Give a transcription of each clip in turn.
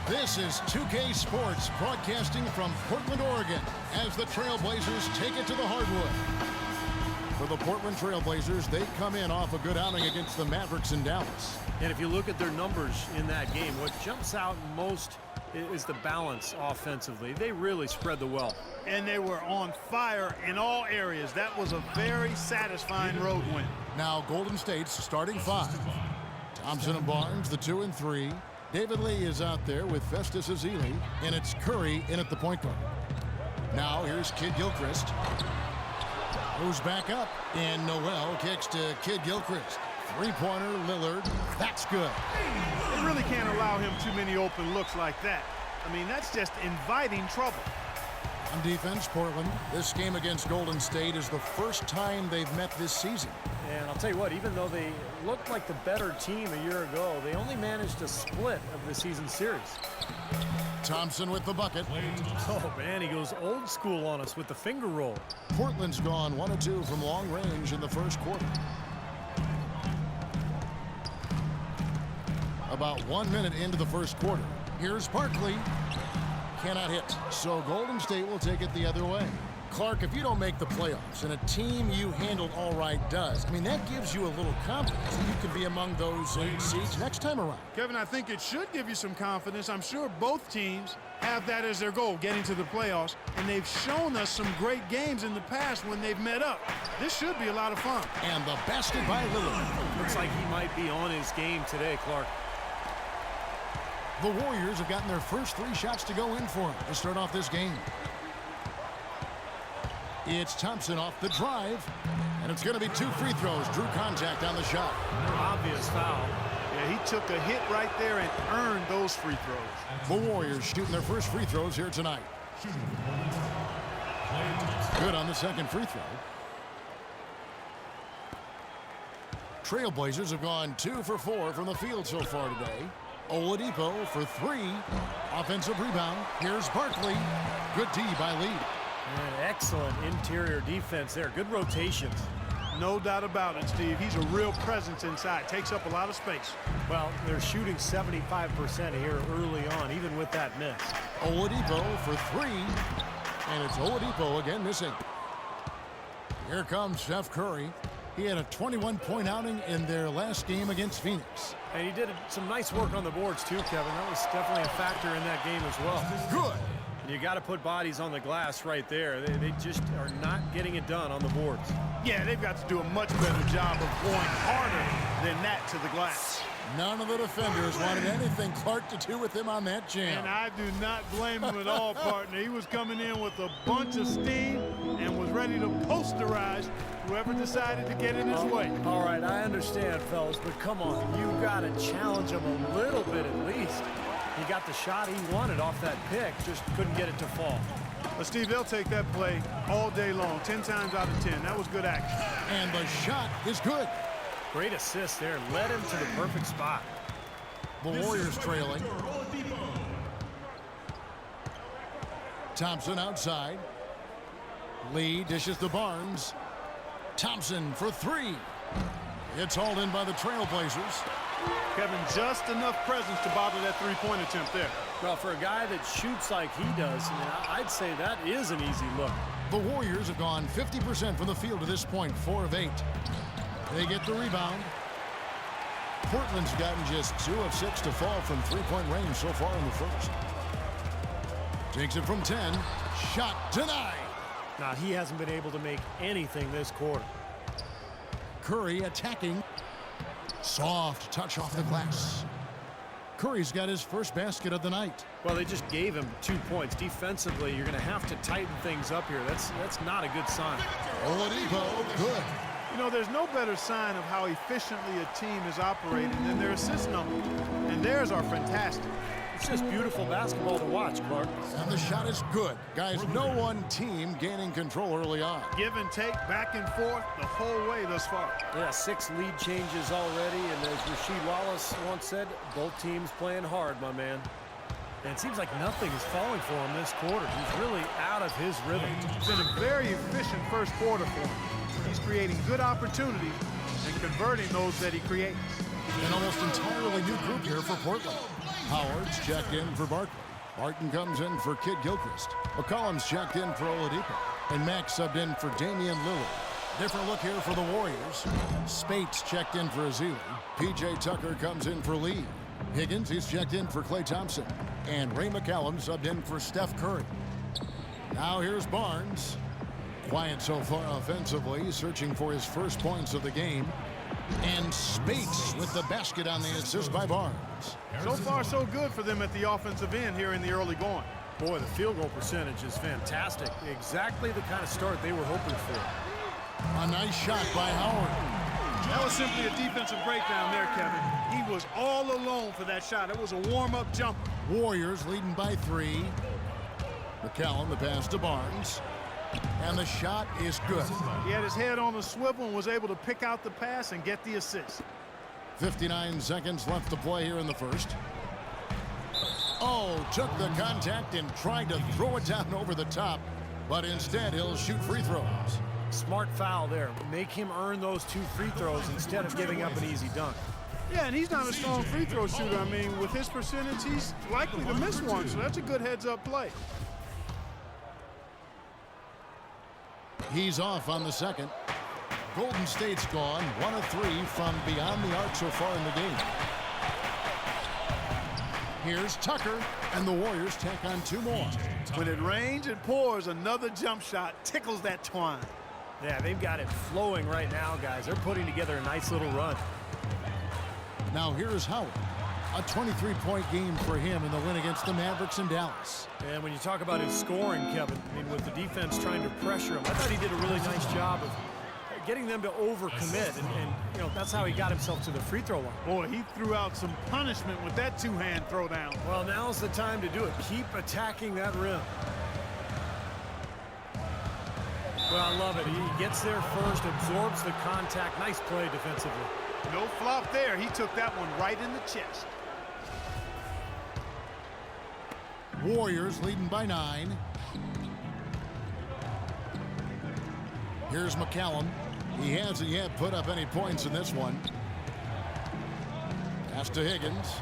This is 2K Sports broadcasting from Portland, Oregon, as the Trailblazers take it to the hardwood. For the Portland Trailblazers, they come in off a good outing against the Mavericks in Dallas. And if you look at their numbers in that game, what jumps out most is the balance offensively. They really spread the wealth. And they were on fire in all areas. That was a very satisfying road win. Now Golden State's starting five. Thompson and Barnes, the 2 and 3. David Lee is out there with Festus Ezeli, and it's Curry in at the point guard. Now here's Kid Gilchrist. Moves back up, and Noel kicks to Kid Gilchrist. Three-pointer, Lillard. That's good. They really can't allow him too many open looks like that. I mean, that's just inviting trouble. On defense, Portland, this game against Golden State is the first time they've met this season. And I'll tell you what, even though they looked like the better team a year ago, they only managed a split of the season series. Thompson with the bucket. Oh, man, he goes old school on us with the finger roll. Portland's gone 1 of 2 from long range in the first quarter. About 1 minute into the first quarter. Here's Barkley. Cannot hit. So Golden State will take it the other way. Clark, if you don't make the playoffs and a team you handled all right does, I mean, that gives you a little confidence that you can be among those 8 seeds next time around. Kevin, I think it should give you some confidence. I'm sure both teams have that as their goal, getting to the playoffs, and they've shown us some great games in the past when they've met up. This should be a lot of fun. And the basket by Lillard. Looks like he might be on his game today, Clark. The Warriors have gotten their first 3 shots to go in for them to start off this game. It's Thompson off the drive, and it's going to be 2 free throws. Drew contact on the shot. Obvious foul. Yeah, he took a hit right there and earned those free throws. The Warriors shooting their first free throws here tonight. Good on the second free throw. Trailblazers have gone 2 for 4 from the field so far today. Oladipo for 3. Offensive rebound. Here's Barkley. Good D by Lee. And excellent interior defense there. Good rotations. No doubt about it, Steve. He's a real presence inside. Takes up a lot of space. Well, they're shooting 75% here early on, even with that miss. Oladipo for 3. And it's Oladipo again missing. Here comes Steph Curry. He had a 21-point outing in their last game against Phoenix. And he did some nice work on the boards too, Kevin. That was definitely a factor in that game as well. Good. You got to put bodies on the glass right there. They just are not getting it done on the boards. Yeah, they've got to do a much better job of going harder than that to the glass. None of the defenders wanted anything Clark to do with him on that jam. And I do not blame him at all, partner. He was coming in with a bunch of steam and was ready to posterize whoever decided to get in his way. All right, I understand, fellas, but come on. You got to challenge him a little bit at least. He got the shot he wanted off that pick, just couldn't get it to fall. But, Steve, they'll take that play all day long, 10 times out of 10. That was good action. And the shot is good. Great assist there. Led him to the perfect spot. The Warriors trailing. Thompson outside. Lee dishes to Barnes. Thompson for 3. It's hauled in by the Trailblazers. Kevin, just enough presence to bother that three-point attempt there. Well, for a guy that shoots like he does, I'd say that is an easy look. The Warriors have gone 50% from the field to this point, 4 of 8. They get the rebound. Portland's gotten just 2 of 6 to fall from three-point range so far in the first. Takes it from 10. Shot denied. Now, he hasn't been able to make anything this quarter. Curry attacking. Soft touch off the glass. Curry's got his first basket of the night. Well, they just gave him 2 points. Defensively, you're going to have to tighten things up here. That's not a good sign. Oladipo, good. You know, there's no better sign of how efficiently a team is operating than their assist numbers. And theirs are fantastic. It's just beautiful basketball to watch, Clark. And the shot is good. Guys, no one team gaining control early on. Give and take, back and forth, the whole way thus far. Yeah, 6 lead changes already, and as Rasheed Wallace once said, both teams playing hard, my man. And it seems like nothing is falling for him this quarter. He's really out of his rhythm. It's been a very efficient first quarter for him. He's creating good opportunities and converting those that he creates. An almost entirely new group here for Portland. Howard's checked in for Barkley. Barton comes in for Kid Gilchrist. McCollum's checked in for Oladipo. And Mack subbed in for Damian Lillard. Different look here for the Warriors. Spates checked in for Azili. P.J. Tucker comes in for Lee. Higgins, he's checked in for Klay Thompson. And Ray McCallum subbed in for Steph Curry. Now here's Barnes. Quiet so far offensively, searching for his first points of the game. And Spates with the basket on the assist by Barnes. So far, so good for them at the offensive end here in the early going. Boy, the field goal percentage is fantastic. Exactly the kind of start they were hoping for. A nice shot by Howard. That was simply a defensive breakdown there, Kevin. He was all alone for that shot. It was a warm-up jumper. Warriors leading by 3. McCallum, the pass to Barnes. And the shot is good. He had his head on the swivel and was able to pick out the pass and get the assist. 59 seconds left to play here in the first. Oh, took the contact and tried to throw it down over the top, but instead he'll shoot free throws. Smart foul there. Make him earn those 2 free throws instead of giving up an easy dunk. Yeah, and he's not a strong free throw shooter. I mean, with his percentage, he's likely to miss one, so that's a good heads-up play. He's off on the second. Golden State's gone 1 of 3 from beyond the arc so far in the game. Here's Tucker, and the Warriors tack on 2 more. When it rains and pours, another jump shot tickles that twine. Yeah, they've got it flowing right now, guys. They're putting together a nice little run. Now here's Howard. A 23-point game for him in the win against the Mavericks in Dallas. And when you talk about his scoring, Kevin, I mean, with the defense trying to pressure him, I thought he did a really nice job of getting them to overcommit, and you know, that's how he got himself to the free throw line. Boy, he threw out some punishment with that 2-hand throwdown. Well, now's the time to do it. Keep attacking that rim. Well, I love it. He gets there first, absorbs the contact. Nice play defensively. No flop there. He took that one right in the chest. Warriors leading by 9. Here's McCallum. He hasn't yet put up any points in this one. Pass to Higgins.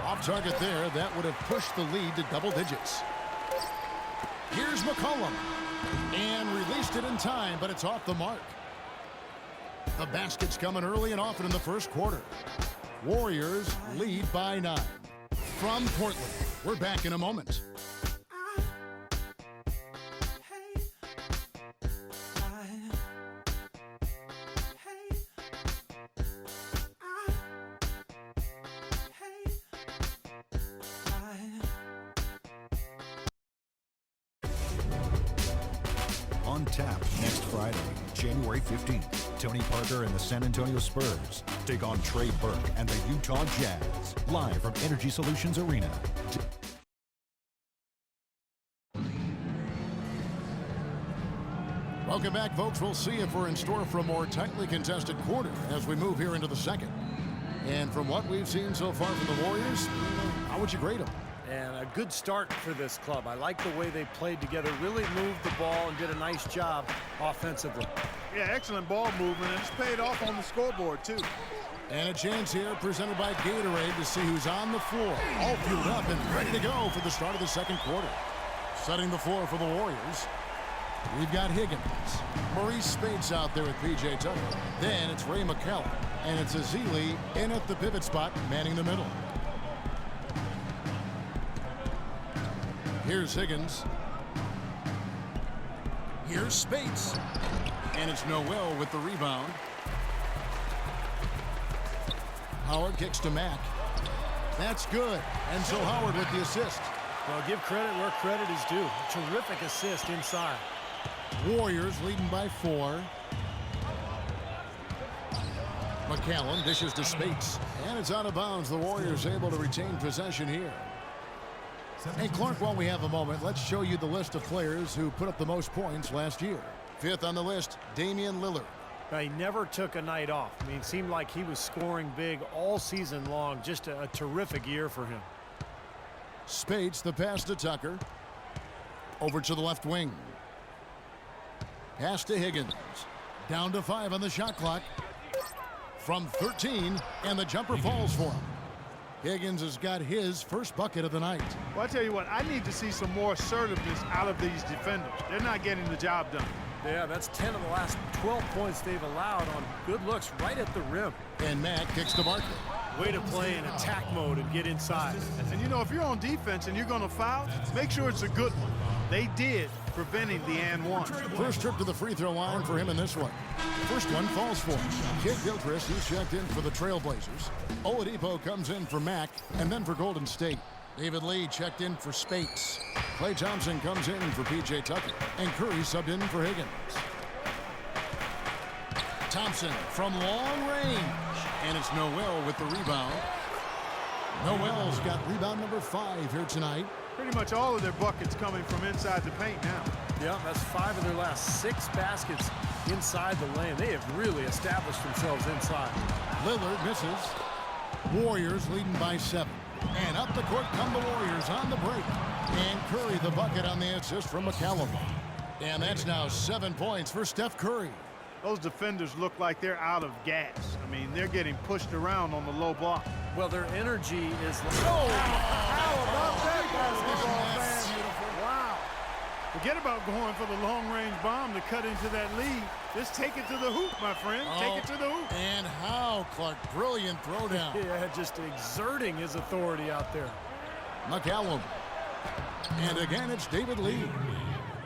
Off target there. That would have pushed the lead to double digits. Here's McCollum. And released it in time, but it's off the mark. The basket's coming early and often in the first quarter. Warriors lead by 9. From Portland, we're back in a moment. On tap next Friday, January 15th. Tony Parker and the San Antonio Spurs take on Trey Burke and the Utah Jazz. Live from Energy Solutions Arena. Welcome back, folks. We'll see if we're in store for a more tightly contested quarter as we move here into the second. And from what we've seen so far from the Warriors, how would you grade them? And a good start for this club. I like the way they played together, really moved the ball and did a nice job offensively. Yeah, excellent ball movement, and it's paid off on the scoreboard, too. And a chance here presented by Gatorade to see who's on the floor. All fueled up and ready to go for the start of the second quarter. Setting the floor for the Warriors, we've got Higgins. Maurice Spates out there with P.J. Tucker. Then it's Ray McCallum. And it's Azili in at the pivot spot, manning the middle. Here's Higgins. Here's Spates. And it's Noel with the rebound. Howard kicks to Mack. That's good. And so Howard with the assist. Well, give credit where credit is due. Terrific assist inside. Warriors leading by 4. McCallum dishes to Spates. And it's out of bounds. The Warriors able to retain possession here. Hey, Clark, while we have a moment, let's show you the list of players who put up the most points last year. 5th on the list, Damian Lillard. Now, he never took a night off. I mean, it seemed like he was scoring big all season long. Just a terrific year for him. Spates, the pass to Tucker. Over to the left wing. Pass to Higgins. Down to 5 on the shot clock. From 13, and the jumper falls for him. Higgins has got his first bucket of the night. Well, I tell you what, I need to see some more assertiveness out of these defenders. They're not getting the job done. Yeah, that's 10 of the last 12 points they've allowed on good looks right at the rim. And Mack kicks to Barkley. Way to play in attack mode and get inside. And you know, if you're on defense and you're going to foul, make sure it's a good one. They did, preventing the and one. First trip to the free throw line for him in this one. First one falls for him. Kid Gilchrist, he's checked in for the Trailblazers. Oladipo comes in for Mack and then for Golden State. David Lee checked in for Spates. Klay Thompson comes in for P.J. Tucker. And Curry subbed in for Higgins. Thompson from long range. And it's Noel with the rebound. Noel's got rebound number 5 here tonight. Pretty much all of their buckets coming from inside the paint now. Yeah, that's 5 of their last 6 baskets inside the lane. They have really established themselves inside. Lillard misses. Warriors leading by 7. And up the court come the Warriors on the break. And Curry the bucket on the assist from McCallum. And that's now 7 points for Steph Curry. Those defenders look like they're out of gas. I mean, they're getting pushed around on the low block. Well, their energy is... Oh, how about that basketball, man? Wow. Forget about going for the long-range bomb to cut into that lead. Just take it to the hoop, my friend. Take it to the hoop. And how, Clark. Brilliant throwdown. Yeah, just exerting his authority out there. McCallum. And again, it's David Lee.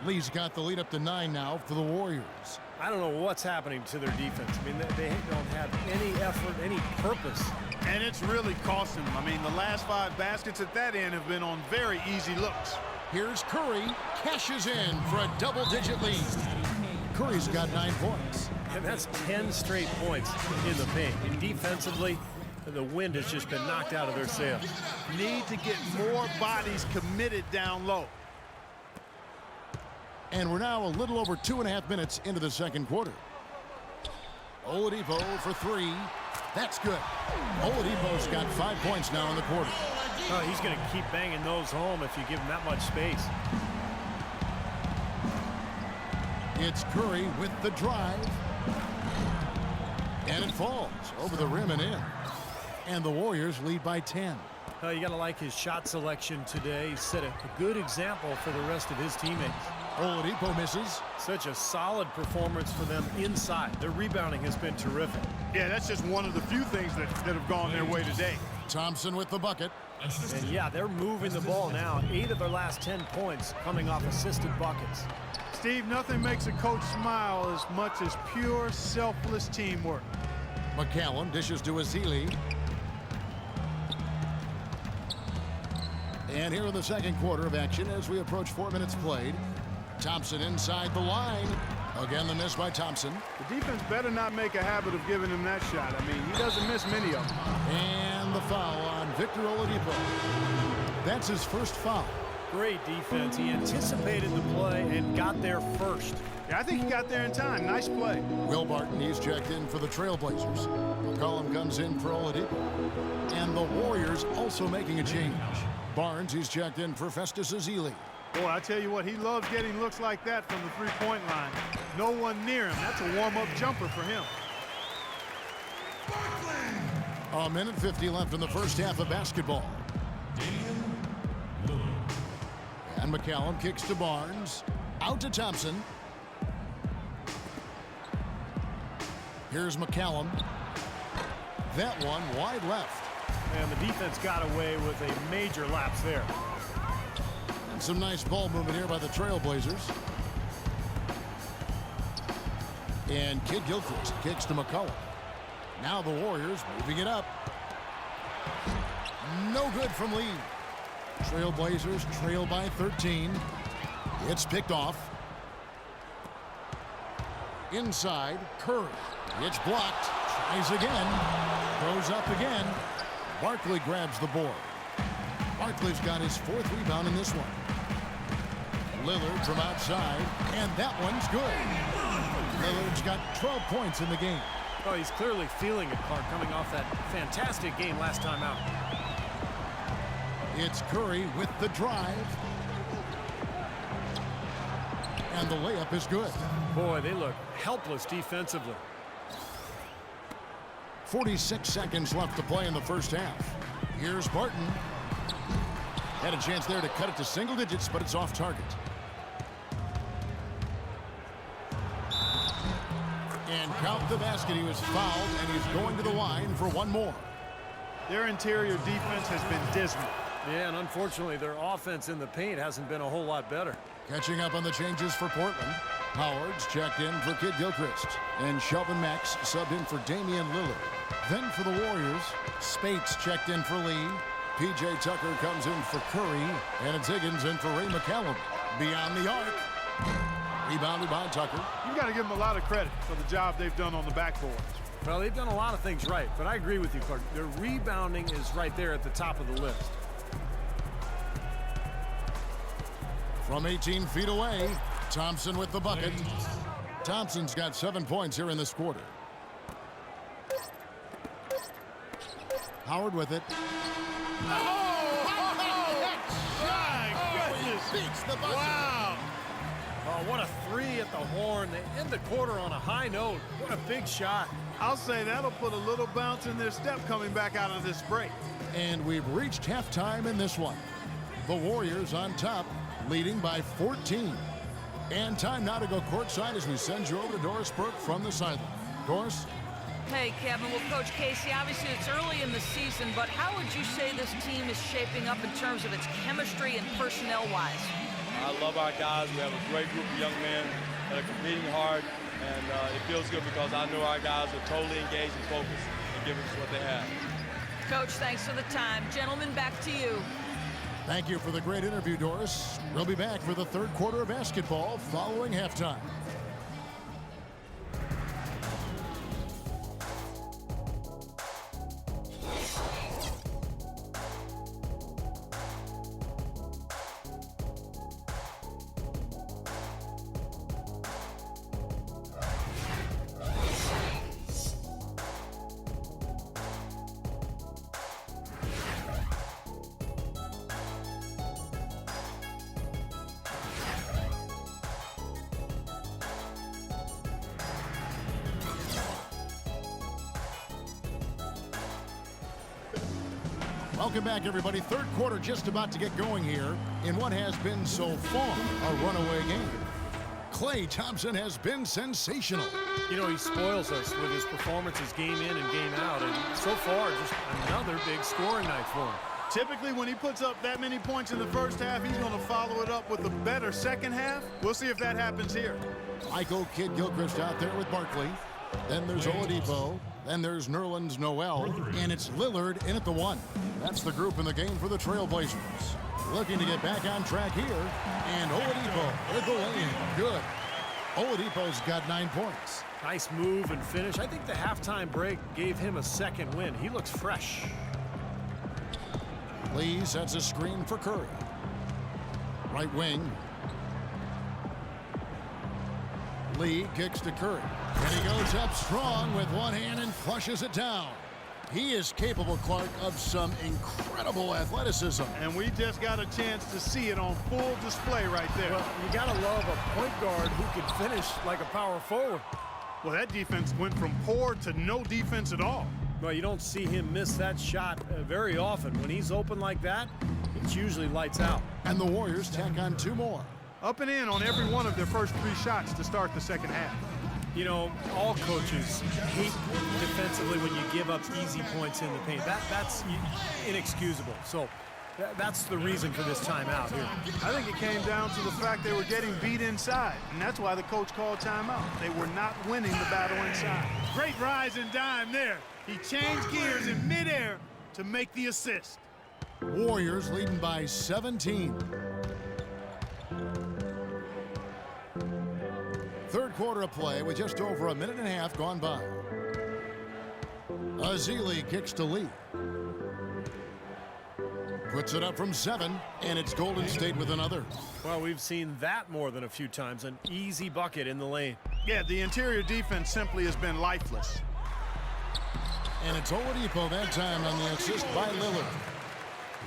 Lee's got the lead up to 9 now for the Warriors. I don't know what's happening to their defense. I mean, they don't have any effort, any purpose. And it's really costing them. I mean, the last 5 baskets at that end have been on very easy looks. Here's Curry, cashes in for a double-digit lead. Curry's got 9 points. And that's 10 straight points in the paint. And defensively, the wind has just been knocked out of their sails. Need to get more bodies committed down low. And we're now a little over 2.5 minutes into the second quarter. Oladipo for 3. That's good. Oladipo's got 5 points now in the quarter. Oh, he's going to keep banging those home if you give him that much space. It's Curry with the drive. And it falls over the rim and in. And the Warriors lead by 10. You got to like his shot selection today. He set a good example for the rest of his teammates. Oladipo misses. Such a solid performance for them inside. Their rebounding has been terrific. Yeah, that's just one of the few things that have gone their way today. Thompson with the bucket. And yeah, they're moving the ball now. 8 of their last 10 points coming off assisted buckets. Steve, nothing makes a coach smile as much as pure, selfless teamwork. McCallum dishes to Azili. And here in the second quarter of action as we approach 4 minutes played. Thompson inside the line. Again, the miss by Thompson. The defense better not make a habit of giving him that shot. I mean, he doesn't miss many of them. And the foul on Victor Oladipo. That's his first foul. Great defense. He anticipated the play and got there first. Yeah, I think he got there in time. Nice play. Will Barton, he's checked in for the Trailblazers. McCollum comes in for Oladipo. And the Warriors also making a change. Barnes, he's checked in for Festus Ezeli. Boy, I tell you what, he loves getting looks like that from the three-point line. No one near him. That's a warm-up jumper for him. A minute 50 left in the first half of basketball. And McCallum kicks to Barnes. Out to Thompson. Here's McCallum. That one wide left. And the defense got away with a major lapse there. And some nice ball movement here by the Trailblazers. And Kid Gilchrist kicks to McCollum. Now the Warriors moving it up. No good from Lee. Trailblazers trail by 13. It's picked off. Inside, Curry. It's blocked. Tries again. Goes up again. Barkley grabs the board. Barkley's got his 4th rebound in this one. Lillard from outside, and that one's good. Lillard's got 12 points in the game. Oh, he's clearly feeling it, Clark, coming off that fantastic game last time out. It's Curry with the drive. And the layup is good. Boy, they look helpless defensively. 46 seconds left to play in the first half. Here's Barton. Had a chance there to cut it to single digits, but it's off target. And count the basket. He was fouled, and he's going to the line for one more. Their interior defense has been dismal. Yeah, and unfortunately, their offense in the paint hasn't been a whole lot better. Catching up on the changes for Portland. Howard's checked in for Kid Gilchrist. And Shelvin Max subbed in for Damian Lillard. Then for the Warriors, Spates checked in for Lee. P.J. Tucker comes in for Curry. And it's Higgins in for Ray McCallum. Beyond the arc. Rebounded by Tucker. You've got to give them a lot of credit for the job they've done on the backboards. Well, they've done a lot of things right, but I agree with you, Clark. Their rebounding is right there at the top of the list. From 18 feet away, Thompson with the bucket. Thompson's got 7 points here in this quarter. Howard with it. Beats the buzzer. Wow. Oh, what a three at the horn. They end the quarter on a high note. What a big shot. I'll say that'll put a little bounce in their step coming back out of this break. And we've reached halftime in this one. The Warriors on top, leading by 14. And time now to go courtside as we send you over to Doris Burke from the sideline. Doris? Hey, Kevin. Well, Coach Casey, obviously it's early in the season, but how would you say this team is shaping up in terms of its chemistry and personnel-wise? I love our guys. We have a great group of young men that are competing hard, and it feels good because I know our guys are totally engaged and focused and giving us what they have. Coach, thanks for the time. Gentlemen, back to you. Thank you for the great interview, Doris. We'll be back for the third quarter of basketball following halftime. Welcome back, everybody. Third quarter just about to get going here in what has been so far a runaway game. Klay Thompson has been sensational. You know, he spoils us with his performances game in and game out, and so far, just another big scoring night for him. Typically, when he puts up that many points in the first half, he's going to follow it up with a better second half. We'll see if that happens here. Michael Kid Gilchrist out there with Barkley. Then there's Oladipo. Then there's Nerlens Noel. And it's Lillard in at the one. That's the group in the game for the Trailblazers. Looking to get back on track here. And Oladipo with the lay-in. Good. Oladipo's got 9 points. Nice move and finish. I think the halftime break gave him a second win. He looks fresh. Lee sets a screen for Curry. Right wing. Lee kicks to Curry. And he goes up strong with one hand and flushes it down. He is capable, Clark, of some incredible athleticism. And we just got a chance to see it on full display right there. Well, you got to love a point guard who can finish like a power forward. Well, that defense went from poor to no defense at all. Well, you don't see him miss that shot very often. When he's open like that, it's usually lights out. And the Warriors tack on 2 more. Up and in on every one of their first 3 shots to start the second half. You know, all coaches hate defensively when you give up easy points in the paint. That's inexcusable. So that's the reason for this timeout here. I think it came down to the fact they were getting beat inside, and that's why the coach called timeout. They were not winning the battle inside. Great rise and dime there. He changed gears in midair to make the assist. Warriors leading by 17. Third quarter of play with just over a minute and a half gone by. Azili kicks to Lee. Puts it up from 7, and it's Golden State with another. Well, we've seen that more than a few times. An easy bucket in the lane. Yeah, the interior defense simply has been lifeless. And it's Oladipo that time on the assist by Lillard.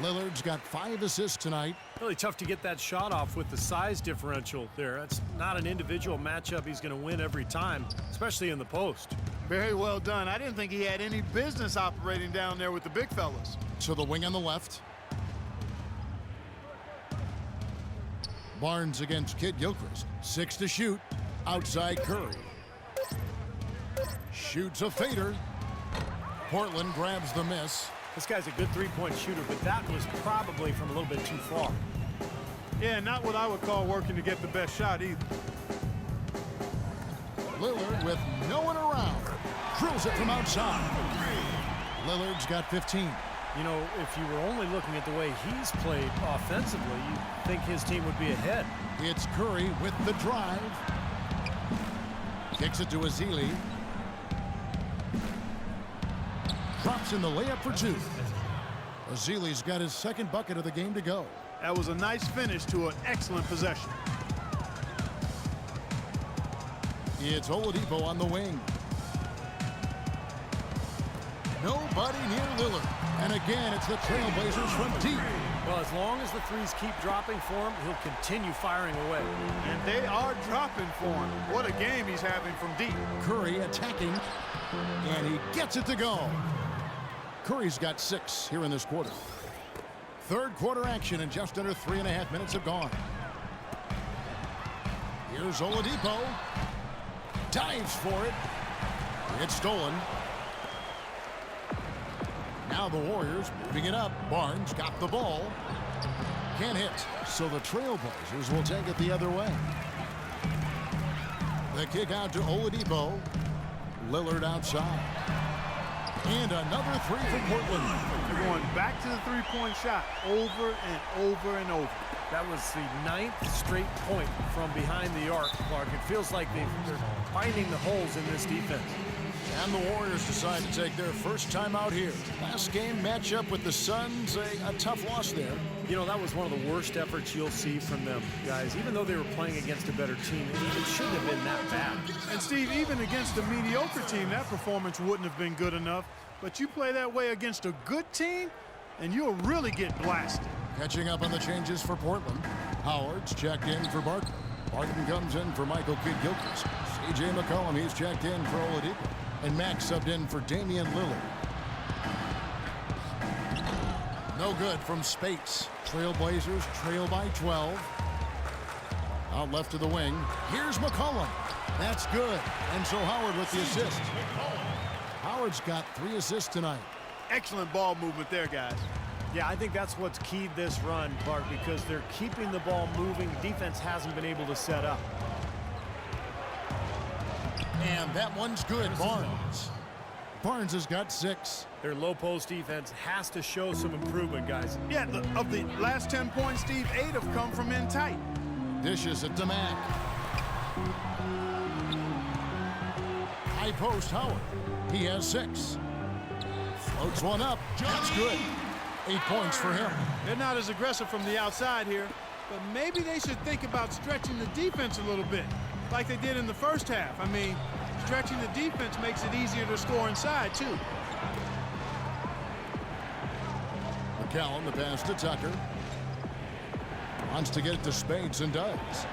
Lillard's got 5 assists tonight. Really tough to get that shot off with the size differential there. That's not an individual matchup he's going to win every time, especially in the post. Very well done. I didn't think he had any business operating down there with the big fellas. To the wing on the left. Barnes against Kid Gilchrist. 6 to shoot. Outside Curry. Shoots a fader. Portland grabs the miss. This guy's a good three-point shooter, but that was probably from a little bit too far. Yeah, not what I would call working to get the best shot either. Lillard with no one around. Drills it from outside. Lillard's got 15. You know, if you were only looking at the way he's played offensively, you'd think his team would be ahead. It's Curry with the drive. Kicks it to Ezeli. Drops in the layup for 2. Ezeli's got his second bucket of the game to go. That was a nice finish to an excellent possession. It's Oladipo on the wing. Nobody near Lillard. And again, it's the Trailblazers from deep. Well, as long as the threes keep dropping for him, he'll continue firing away. And they are dropping for him. What a game he's having from deep. Curry attacking, and he gets it to go. Curry's got 6 here in this quarter. Third quarter action, and just under 3.5 minutes have gone. Here's Oladipo. Dives for it. It's stolen. Now the Warriors moving it up. Barnes got the ball. Can't hit. So the Trailblazers will take it the other way. The kick out to Oladipo. Lillard outside. And another 3 from Portland. They're going back to the three-point shot over and over and over. That was the 9th straight point from behind the arc, Clark. It feels like they're finding the holes in this defense. And the Warriors decide to take their first time out here. Last game matchup with the Suns, a tough loss there. You know, that was one of the worst efforts you'll see from them, guys. Even though they were playing against a better team, it shouldn't have been that bad. And Steve, even against a mediocre team, that performance wouldn't have been good enough. But you play that way against a good team, and you'll really get blasted. Catching up on the changes for Portland. Howard's checked in for Barton. Barton comes in for Michael Kidd-Gilchrist. C.J. McCollum, he's checked in for Oladipo. And Max subbed in for Damian Lillard. No good from Spates. Trailblazers trail by 12. Out left to the wing. Here's McCollum. That's good. And so Howard with the assist. Howard's got 3 assists tonight. Excellent ball movement there, guys. Yeah, I think that's what's keyed this run, Clark, because they're keeping the ball moving. Defense hasn't been able to set up. And that one's good. Barnes. Barnes has got 6. Their low post defense has to show some improvement, guys. Yeah, of the last 10 points, Steve, 8 have come from in tight. Dishes it to Mack. High post Howard. He has 6. Floats one up. That's good. 8 points for him. They're not as aggressive from the outside here, but maybe they should think about stretching the defense a little bit, like they did in the first half. I mean, stretching the defense makes it easier to score inside, too. McCallum, the pass to Tucker. Wants to get it to Spades and does.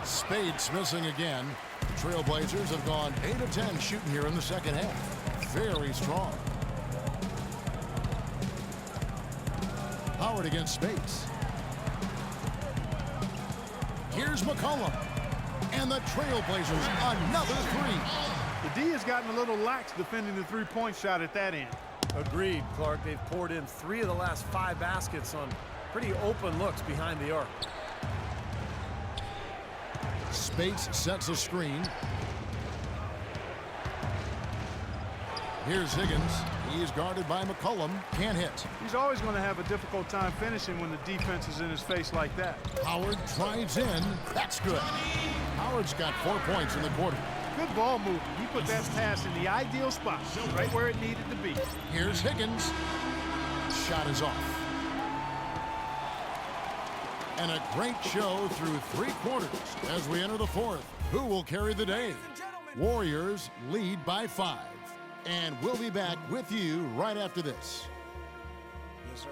Spades missing again. Trailblazers have gone 8 of 10 shooting here in the second half. Very strong. Howard against Spades. Here's McCollum. And the Trailblazers, another 3. The D has gotten a little lax defending the three-point shot at that end. Agreed, Clark. They've poured in 3 of the last 5 baskets on pretty open looks behind the arc. Spates sets a screen. Here's Higgins. He's guarded by McCollum. Can't hit. He's always going to have a difficult time finishing when the defense is in his face like that. Howard drives in. That's good. Howard's got 4 points in the quarter. Good ball movement. He put that pass in the ideal spot, right where it needed to be. Here's Higgins. Shot is off. And a great show through 3 quarters as we enter the 4th. Who will carry the day? Warriors lead by 5. And we'll be back with you right after this. Yes,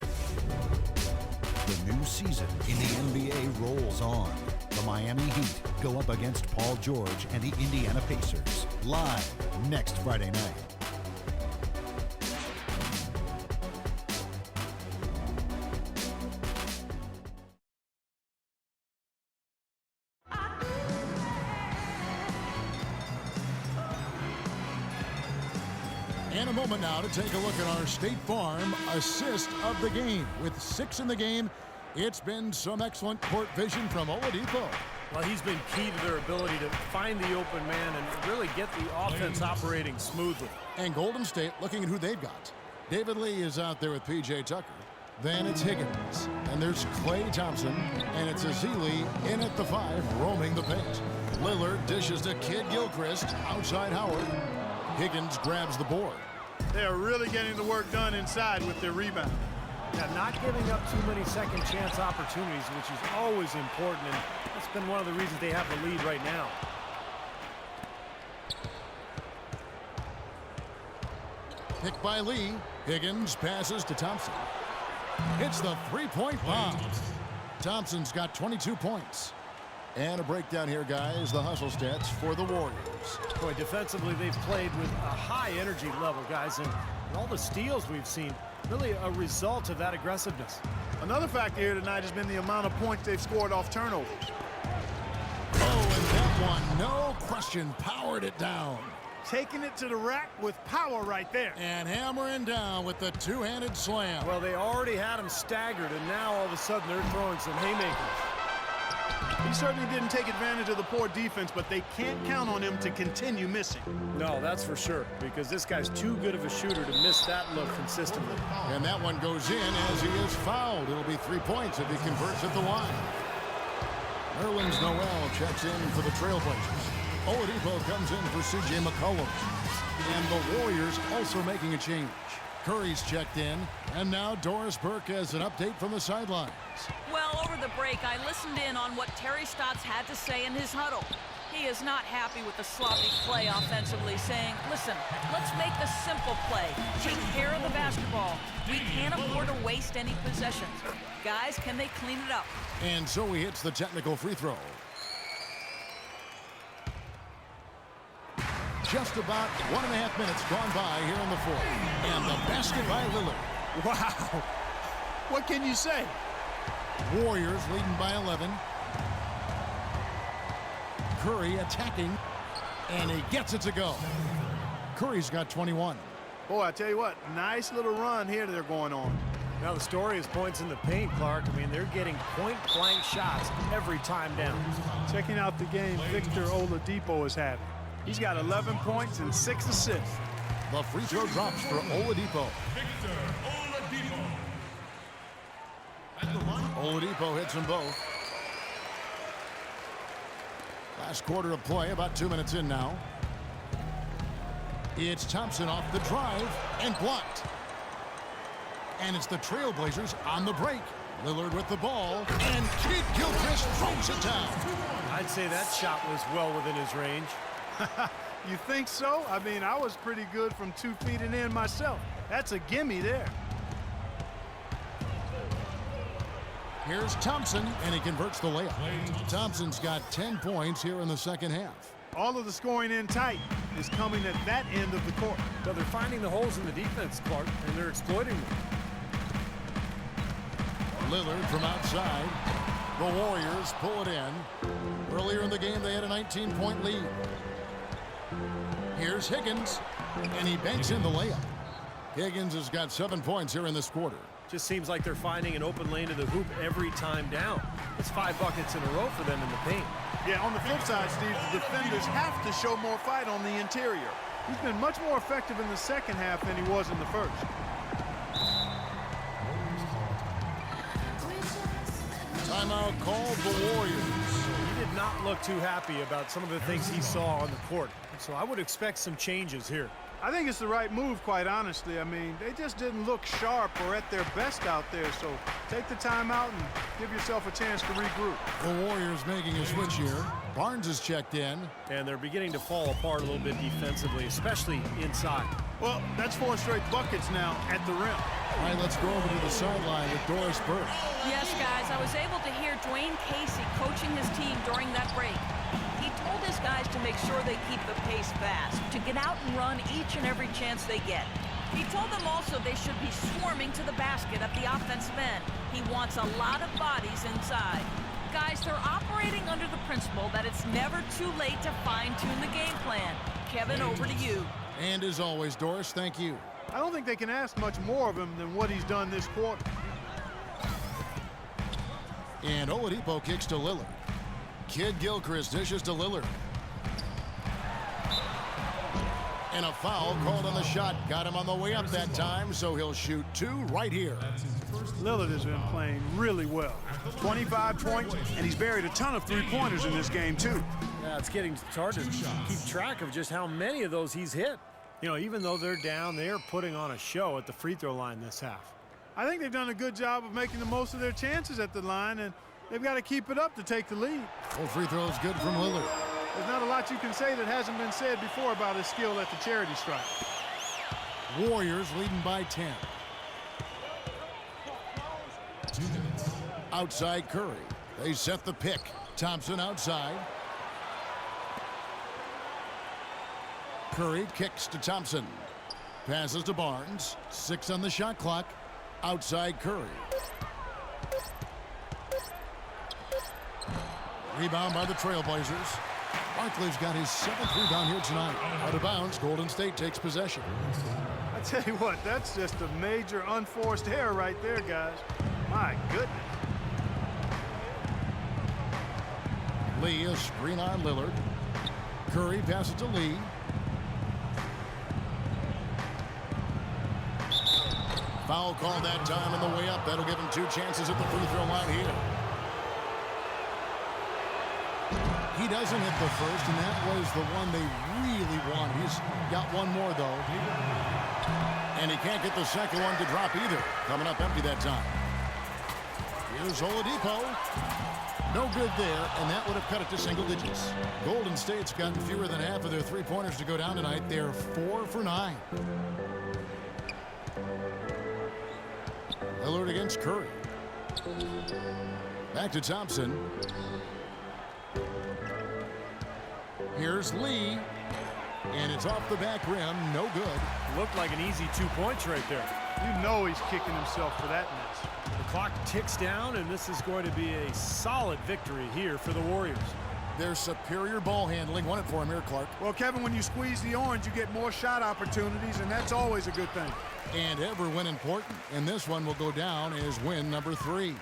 sir. The new season in the NBA rolls on. The Miami Heat go up against Paul George and the Indiana Pacers. Live next Friday night. And a moment now to take a look at our State Farm assist of the game. With 6 in the game, it's been some excellent court vision from Oladipo. Well, he's been key to their ability to find the open man and really get the offense operating smoothly. And Golden State looking at who they've got. David Lee is out there with P.J. Tucker. Then it's Higgins. And there's Klay Thompson. And it's Ezeli in at the 5, roaming the paint. Lillard dishes to Kid Gilchrist outside Howard. Higgins grabs the board. They are really getting the work done inside with their rebound. Yeah, not giving up too many second chance opportunities, which is always important, and that's been one of the reasons they have the lead right now. Picked by Lee. Higgins passes to Thompson. Hits the three-point bomb. Thompson's got 22 points. And a breakdown here, guys. The hustle stats for the Warriors. Boy, defensively, they've played with a high energy level, guys, and all the steals we've seen, really a result of that aggressiveness. Another factor here tonight has been the amount of points they've scored off turnovers. Oh, and that one, no question, powered it down. Taking it to the rack with power right there. And hammering down with the two-handed slam. Well, they already had him staggered, and now all of a sudden they're throwing some haymakers. He certainly didn't take advantage of the poor defense, but they can't count on him to continue missing. No, that's for sure, because this guy's too good of a shooter to miss that look consistently. And that one goes in as he is fouled. It'll be 3 points if he converts at the line. Nerlens Noel checks in for the Trailblazers. Oladipo comes in for C.J. McCollum. And the Warriors also making a change. Curry's checked in, and now Doris Burke has an update from the sidelines. Well, over the break, I listened in on what Terry Stotts had to say in his huddle. He is not happy with the sloppy play offensively, saying, listen, let's make the simple play. Take care of the basketball. We can't afford to waste any possessions. Guys, can they clean it up? And so he hits the technical free throw. Just about 1.5 minutes gone by here in the fourth. And the basket by Lillard. Wow. What can you say? Warriors leading by 11. Curry attacking. And he gets it to go. Curry's got 21. Boy, I tell you what, nice little run here they're going on. Now the story is points in the paint, Clark. I mean, they're getting point-blank shots every time down. Checking out the game Victor Oladipo is having. He's got 11 points and 6 assists. The free throw drops for Oladipo. Oladipo hits them both. Last quarter of play, about 2 minutes in now. It's Thompson off the drive and blocked. And it's the Trailblazers on the break. Lillard with the ball, and Kid Gilchrist throws it down. I'd say that shot was well within his range. You think so? I mean, I was pretty good from 2 feet and in myself. That's a gimme there. Here's Thompson, and he converts the layup. Thompson's got 10 points here in the second half. All of the scoring in tight is coming at that end of the court. But they're finding the holes in the defense, Clark, and they're exploiting them. Lillard from outside. The Warriors pull it in. Earlier in the game, they had a 19-point lead. Here's Higgins, and he banks in the layup. Higgins has got 7 points here in this quarter. Just seems like they're finding an open lane to the hoop every time down. It's 5 buckets in a row for them in the paint. Yeah, on the flip side, Steve, the defenders have to show more fight on the interior. He's been much more effective in the second half than he was in the first. Timeout called the Warriors. He did not look too happy about some of the things he saw on the court. So I would expect some changes here. I think it's the right move, quite honestly. I mean, they just didn't look sharp or at their best out there. So take the timeout and give yourself a chance to regroup. The Warriors making a switch here. Barnes is checked in. And they're beginning to fall apart a little bit defensively, especially inside. Well, that's 4 straight buckets now at the rim. All right, let's go over to the sideline with Doris Burke. Yes, guys, I was able to hear Dwayne Casey coaching his team during that break. He told his guys to make sure they keep the pace fast, to get out and run each and every chance they get. He told them also they should be swarming to the basket at the offensive end. He wants a lot of bodies inside. Guys, they're operating under the principle that it's never too late to fine-tune the game plan. Kevin, over to you. And as always, Doris, thank you. I don't think they can ask much more of him than what he's done this quarter. And Oladipo kicks to Lillard. Kid Gilchrist dishes to Lillard. And a foul called on the shot. Got him on the way up that time, so he'll shoot 2 right here. Lillard has been playing really well. 25 points, and he's buried a ton of three-pointers in this game, too. Yeah, it's hard to keep track of just how many of those he's hit. You know, even though they're down, they are putting on a show at the free throw line this half. I think they've done a good job of making the most of their chances at the line, and they've got to keep it up to take the lead. Full free throw is good from Lillard. There's not a lot you can say that hasn't been said before about his skill at the charity stripe. Warriors leading by 10. Outside Curry. They set the pick. Thompson outside. Curry kicks to Thompson. Passes to Barnes. 6 on the shot clock. Outside Curry. Rebound by the Trailblazers. Barkley's got his 7th rebound here tonight. Out of bounds, Golden State takes possession. I tell you what, that's just a major unforced error right there, guys. My goodness. Lee, a screen on Lillard. Curry passes to Lee. Foul called that time on the way up. That'll give him 2 chances at the free throw line here. He doesn't hit the first, and that was the one they really want. He's got one more, though. And he can't get the second one to drop either. Coming up empty that time. Here's Oladipo. No good there, and that would have cut it to single digits. Golden State's gotten fewer than half of their three-pointers to go down tonight. They're 4 for 9. Lillard against Curry. Back to Thompson. Here's Lee. And it's off the back rim. No good. Looked like an easy 2 points right there. You know he's kicking himself for that miss. The clock ticks down, and this is going to be a solid victory here for the Warriors. Their superior ball handling won it for him here, Clark. Well, Kevin, when you squeeze the orange, you get more shot opportunities, and that's always a good thing. And every win important. And this one will go down as win number 3.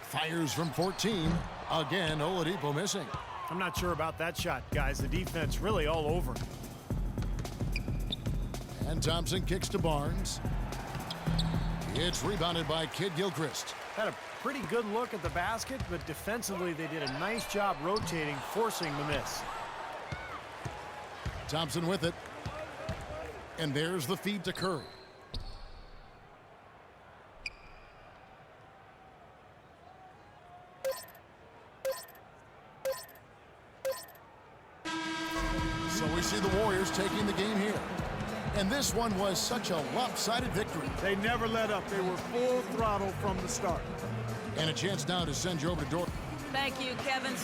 Fires from 14. Again, Oladipo missing. I'm not sure about that shot, guys. The defense really all over. And Thompson kicks to Barnes. It's rebounded by Kid Gilchrist. Had a pretty good look at the basket, but defensively they did a nice job rotating, forcing the miss. Thompson with it. And there's the feed to Curry. So we see the Warriors taking the game here. And this one was such a lopsided victory. They never let up. They were full throttle from the start. And a chance now to send you over to Dortmund. Thank you, Kevin.